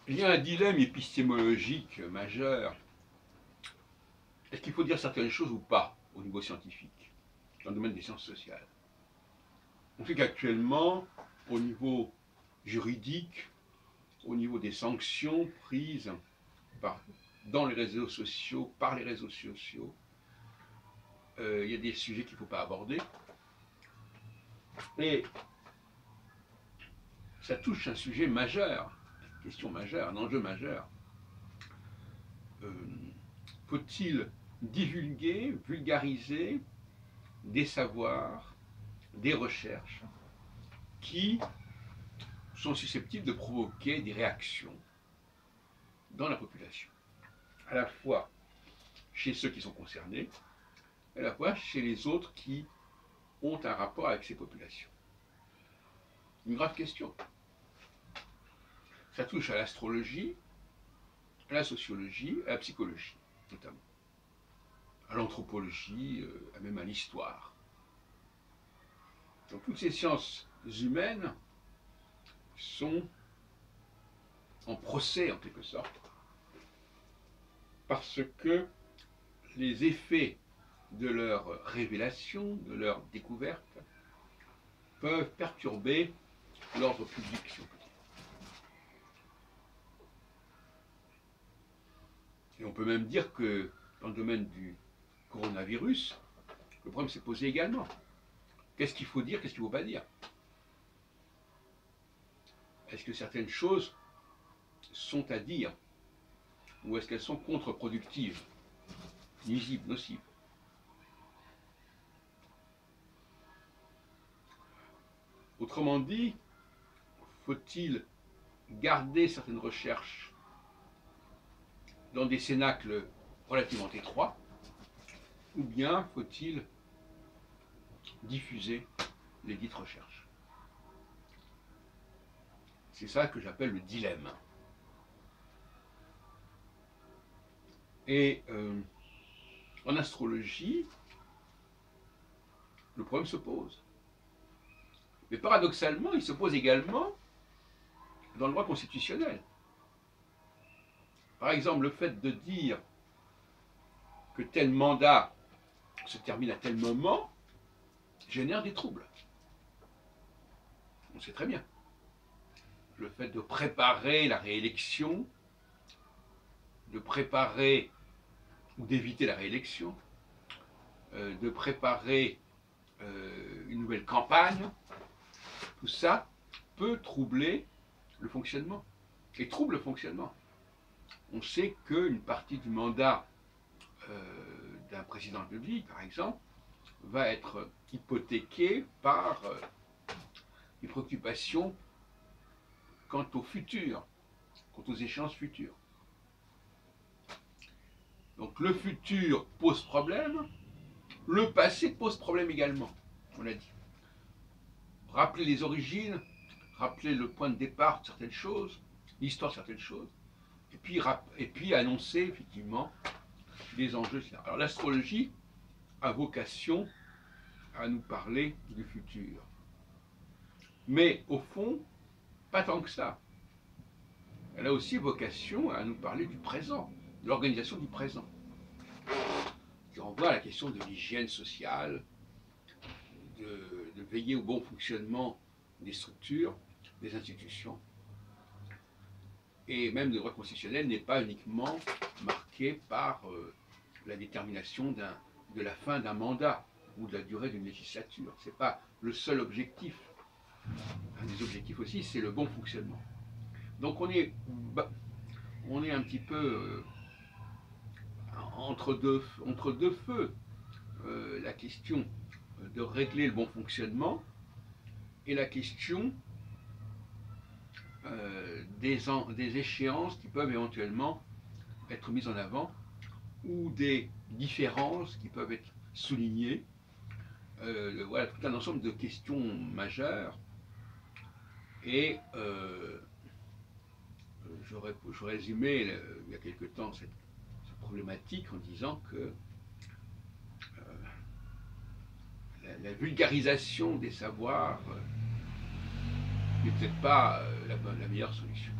Il y a un dilemme épistémologique majeur. Est-ce qu'il faut dire certaines choses ou pas au niveau scientifique, dans le domaine des sciences sociales? On sait qu'actuellement, au niveau juridique, au niveau des sanctions prises dans les réseaux sociaux, par les réseaux sociaux, il y a des sujets qu'il ne faut pas aborder. Et ça touche un sujet majeur, une question majeure, un enjeu majeur. Faut-il divulguer, vulgariser des savoirs, des recherches qui sont susceptibles de provoquer des réactions dans la population, à la fois chez ceux qui sont concernés, à la fois chez les autres qui ont un rapport avec ces populations. Une grave question. Ça touche à l'astrologie, à la sociologie, à la psychologie, notamment, à l'anthropologie, même à l'histoire. Donc toutes ces sciences humaines sont en procès, en quelque sorte, parce que les effets de leur révélation, de leur découverte, peuvent perturber l'ordre public, si on peut dire. Et on peut même dire que dans le domaine du coronavirus, le problème s'est posé également. Qu'est-ce qu'il faut dire, qu'est-ce qu'il ne faut pas dire? Est-ce que certaines choses sont à dire? Ou est-ce qu'elles sont contre-productives, nuisibles, nocives? Autrement dit, faut-il garder certaines recherches dans des cénacles relativement étroits, ou bien faut-il diffuser les dites recherches? C'est ça que j'appelle le dilemme. Et en astrologie, le problème se pose. Mais paradoxalement, il se pose également dans le droit constitutionnel. Par exemple, le fait de dire que tel mandat se termine à tel moment génère des troubles. On sait très bien. Le fait de préparer la réélection, de préparer ou d'éviter la réélection, de préparer une nouvelle campagne, tout ça peut troubler le fonctionnement. Et trouble le fonctionnement. On sait qu'une partie du mandat d'un président de la République, par exemple, va être hypothéquée par des préoccupations quant au futur, quant aux échéances futures. Donc le futur pose problème, le passé pose problème également, on l'a dit. Rappeler les origines, rappeler le point de départ de certaines choses, l'histoire de certaines choses, et puis annoncer effectivement les enjeux. Alors l'astrologie a vocation à nous parler du futur. Mais au fond, pas tant que ça. Elle a aussi vocation à nous parler du présent, de l'organisation du présent, qui renvoie à la question de l'hygiène sociale, de veiller au bon fonctionnement des structures, des institutions. Et même le droit constitutionnel n'est pas uniquement marqué par la détermination de la fin d'un mandat ou de la durée d'une législature. Ce n'est pas le seul objectif. Un des objectifs aussi, c'est le bon fonctionnement. Donc on est un petit peu entre deux feux. La question de régler le bon fonctionnement et la question des échéances qui peuvent éventuellement être mises en avant ou des différences qui peuvent être soulignées. Voilà tout un ensemble de questions majeures. Et je résumais il y a quelque temps cette problématique en disant que la vulgarisation des savoirs n'est peut-être pas la meilleure solution.